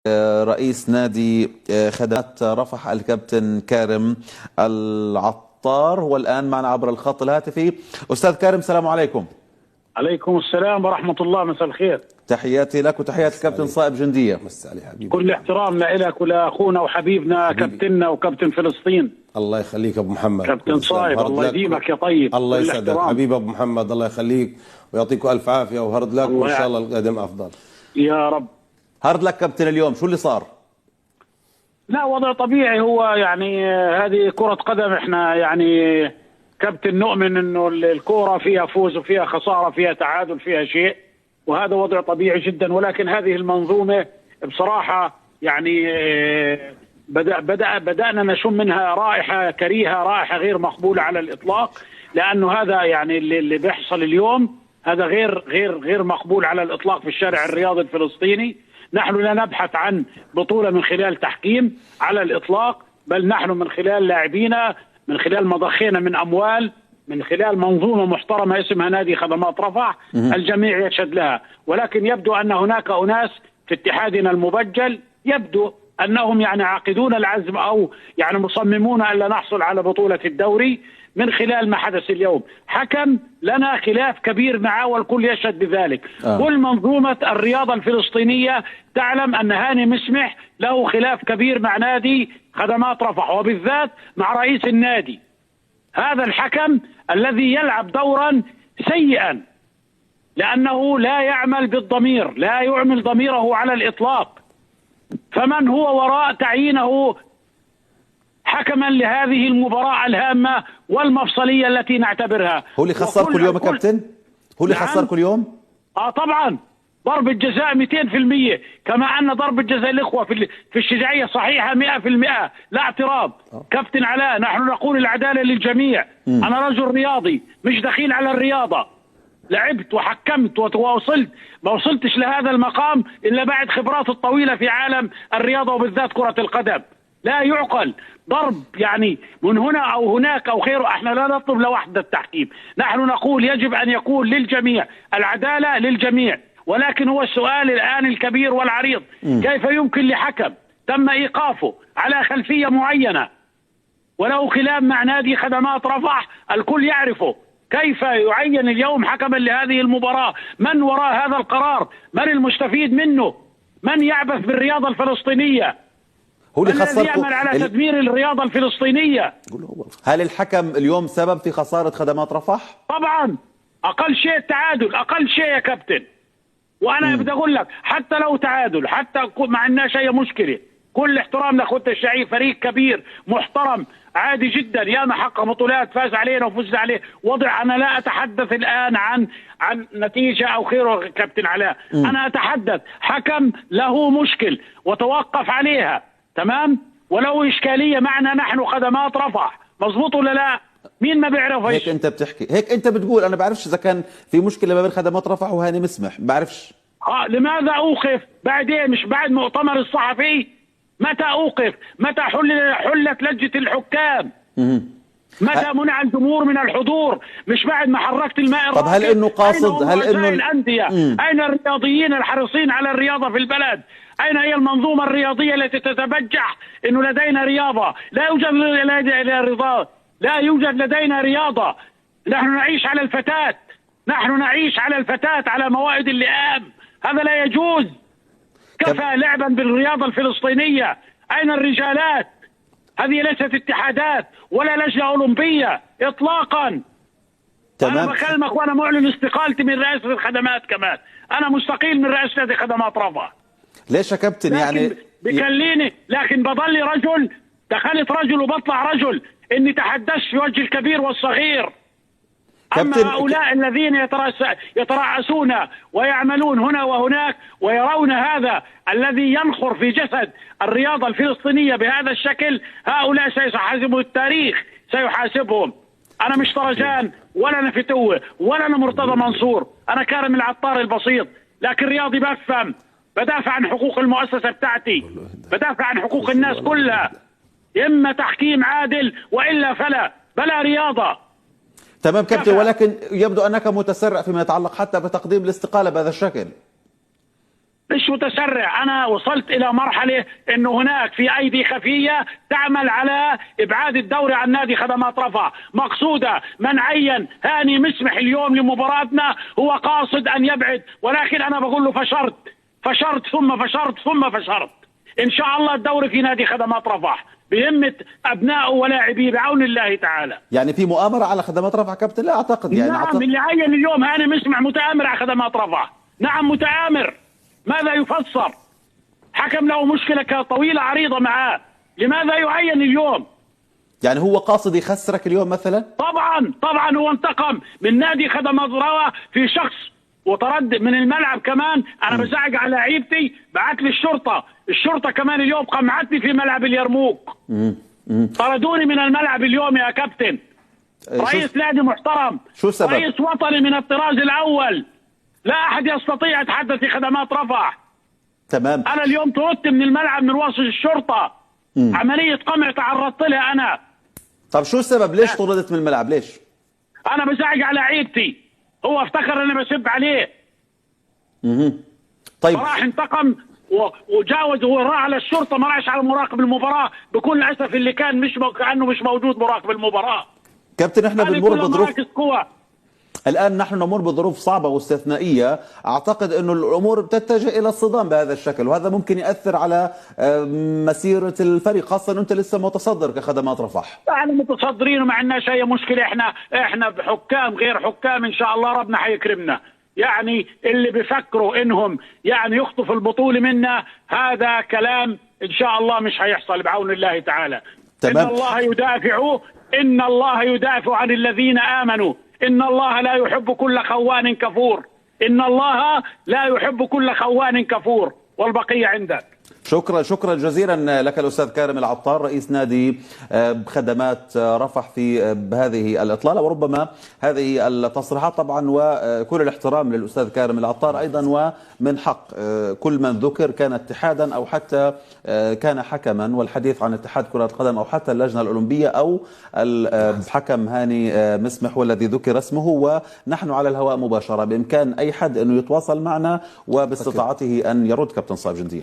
رئيس نادي خدمات رفح الكابتن كارم العطار هو الآن معنا عبر الخط الهاتفي. أستاذ كارم، السلام عليكم. عليكم السلام ورحمة الله، مساء الخير. تحياتي لك وتحيات الكابتن صائب جندية. كل احترامنا لك ولأخونا وحبيبنا كابتننا وكابتن فلسطين. الله يخليك ابو محمد. كابتن صائب الله يديمك يا طيب. الله يسعدك حبيب ابو محمد، الله يخليك ويعطيكم الف عافيه وهرد لك وان شاء الله القادم افضل يا رب. هرد لك كابتن. اليوم شو اللي صار؟ لا وضع طبيعي، هو يعني هذه كرة قدم، احنا يعني كابتن نؤمن انه الكرة فيها فوز وفيها خسارة، فيها تعادل، فيها شيء، وهذا وضع طبيعي جدا. ولكن هذه المنظومة بصراحة يعني بدأنا نشم منها رائحة كريهة، رائحة غير مقبولة على الإطلاق، لأنه هذا يعني اللي بيحصل اليوم هذا غير مقبول على الإطلاق في الشارع الرياضي الفلسطيني. نحن لا نبحث عن بطولة من خلال تحكيم على الإطلاق، بل نحن من خلال لاعبينا، من خلال مضخينا من أموال، من خلال منظومة محترمة اسمها نادي خدمات رفح الجميع يشهد لها. ولكن يبدو أن هناك أناس في اتحادنا المبجل يبدو أنهم يعني عاقدون العزم أو يعني مصممون ألا نحصل على بطولة الدوري من خلال ما حدث اليوم. حكم لنا خلاف كبير معه والكل يشهد بذلك. كل منظومة الرياضة الفلسطينية تعلم أن هاني مسمح له خلاف كبير مع نادي خدمات رفح، وبالذات مع رئيس النادي. هذا الحكم الذي يلعب دورا سيئا لأنه لا يعمل بالضمير، لا يعمل ضميره على الإطلاق. فمن هو وراء تعيينه حكما لهذه المباراة الهامة والمفصلية التي نعتبرها؟ هو اللي خسر كل يوم يا كابتن؟ هو اللي خسر كل يوم؟ طبعا ضربة جزاء 200%، كما أن ضربة جزاء الإخوة في الشجاعية صحيحة 100%، لا اعتراض. كابتن علاء، نحن نقول العدالة للجميع. أنا رجل رياضي مش دخيل على الرياضة، لعبت وحكمت ووصلت، ما وصلتش لهذا المقام إلا بعد خبرات الطويلة في عالم الرياضة وبالذات كرة القدم. لا يعقل ضرب يعني من هنا أو هناك أو غيره. احنا لا نطلب لوحدة التحكيم، نحن نقول يجب أن يكون للجميع، العدالة للجميع. ولكن هو السؤال الآن الكبير والعريض، كيف يمكن لحكم تم إيقافه على خلفية معينة وله خلاف مع نادي خدمات رفح الكل يعرفه، كيف يعين اليوم حكما لهذه المباراة؟ من وراء هذا القرار؟ من المستفيد منه؟ من يعبث بالرياضة الفلسطينية؟ هو اللي خسر يعمل على تدمير الرياضة الفلسطينية. هل الحكم اليوم سبب في خسارة خدمات رفح؟ طبعا، أقل شيء التعادل، أقل شيء يا كابتن. وأنا بدي أقول لك حتى لو تعادل، حتى ما عندناش أي مشكلة، كل احترام لاخوتنا الشعيب، فريق كبير محترم عادي جدا، ياما حقق بطولات، فاز علينا وفزنا عليه. وضع انا لا اتحدث الان عن نتيجه او خيره كابتن علاء، انا اتحدث حكم له مشكل وتوقف عليها، تمام، ولو اشكاليه معنا نحن خدمات رفح، مظبوط ولا لا؟ مين ما بيعرفش؟ هيك انت بتحكي، هيك انت بتقول. انا بعرفش اذا كان في مشكله ما بين خدمات رفح وهاني مسمح، بعرفش. لماذا اوقف؟ بعد ايه؟ مش بعد مؤتمر الصحفي؟ متى اوقف؟ متى حلت لجنة الحكام؟ متى منع الجمهور من الحضور؟ مش بعد ما حركت الماء الراكد؟ طب هل انه قاصد؟ هل انه الأندية؟ اين الرياضيين الحريصين على الرياضة في البلد؟ اين هي المنظومة الرياضية التي تتبجح انه لدينا رياضة؟ لا يوجد لدينا رياضة. نحن نعيش على الفتات، نحن نعيش على الفتات، على موائد اللئام. هذا لا يجوز. كفى لعبا بالرياضة الفلسطينية. أين الرجالات؟ هذه ليست اتحادات ولا لجنة أولمبية إطلاقا. تمام. أنا بكلمك وأنا معلن استقالتي من رئاسة الخدمات، كمان أنا مستقيل من رئاسة نادي خدمات رفح. ليش يا كابتن؟ يعني بكليني، لكن بضلي رجل، دخلت رجل وبطلع رجل، إني تحدثت في وجه الكبير والصغير. أما هؤلاء الذين يترأسون ويعملون هنا وهناك ويرون هذا الذي ينخر في جسد الرياضة الفلسطينية بهذا الشكل، هؤلاء سيحاسبهم التاريخ، سيحاسبهم. أنا مش طرجان ولا أنا فتوة ولا أنا مرتضى منصور، أنا كارم العطار البسيط، لكن رياضي بفهم، بدافع عن حقوق المؤسسة بتاعتي، بدافع عن حقوق الناس كلها. إما تحكيم عادل وإلا بلا رياضة. تمام كابتن، ولكن يبدو أنك متسرع فيما يتعلق حتى بتقديم الاستقالة بهذا الشكل. مش متسرع. أنا وصلت إلى مرحلة أنه هناك في أيدي خفية تعمل على إبعاد الدوري عن نادي خدمات رفح. مقصودة من عين هاني مسمح اليوم لمباراتنا هو قاصد أن يبعد، ولكن أنا بقول له فشرت ثم فشرت ثم فشرت. إن شاء الله الدوري في نادي خدمات رفح بهمة أبنائه ولاعبيه بعون الله تعالى. يعني في مؤامرة على خدمات رفح كابتن؟ لا أعتقد. يعني نعم، اللي عين اليوم هاني مسمح متآمر على خدمات رفح. نعم متآمر. ماذا يفسر؟ حكم له مشكلة طويلة عريضة معاه، لماذا يعين اليوم؟ يعني هو قاصد يخسرك اليوم مثلا؟ طبعا هو انتقم من نادي خدمات رفح في شخص وترد من الملعب كمان. انا بزعق على لعيبتي، بعت لي الشرطة كمان اليوم قمعتني في ملعب اليرموك. طردوني من الملعب اليوم يا كابتن. رئيس نادي محترم، شو السبب؟ رئيس وطني من الطراز الاول، لا احد يستطيع يتحدث في خدمات رفح. تمام. انا اليوم طردت من الملعب من وسط الشرطة. عملية قمع تعرضت لها انا. طب شو السبب؟ ليش طردت من الملعب؟ ليش؟ انا بزعق على عيبتي، هو افتكر اني بسب عليه. طيب راح انتقم وجاوز وراح على الشرطة، ما راحش على مراقب المباراة. بكل اسف اللي كان كأنه مش موجود مراقب المباراة. كابتن احنا بنمر بظروف قوة. الآن نحن نمر بظروف صعبة واستثنائية. أعتقد أنه الأمور بتتجه إلى الصدام بهذا الشكل، وهذا ممكن يأثر على مسيرة الفريق، خاصة أنت لسه متصدر كخدمات رفح. احنا متصدرين وما عندناش أي مشكلة. احنا بحكام غير حكام إن شاء الله ربنا حيكرمنا. يعني اللي بيفكروا إنهم يعني يخطفوا البطولة منا، هذا كلام إن شاء الله مش هيحصل بعون الله تعالى. تمام. إن الله يدافع عن الذين آمنوا. إن الله لا يحب كل خوان كفور. إن الله لا يحب كل خوان كفور. والبقية عندك. شكرا جزيلا لك الأستاذ كارم العطار، رئيس نادي خدمات رفح في هذه الإطلالة. وربما هذه التصريحات طبعا وكل الاحترام للأستاذ كارم العطار أيضا، ومن حق كل من ذكر كان اتحادا أو حتى كان حكما، والحديث عن اتحاد كرة القدم أو حتى اللجنة الأولمبية أو الحكم هاني مسمح والذي ذكر اسمه، ونحن على الهواء مباشرة. بإمكان أي حد أنه يتواصل معنا وباستطاعته أن يرد. كابتن صايب جندية.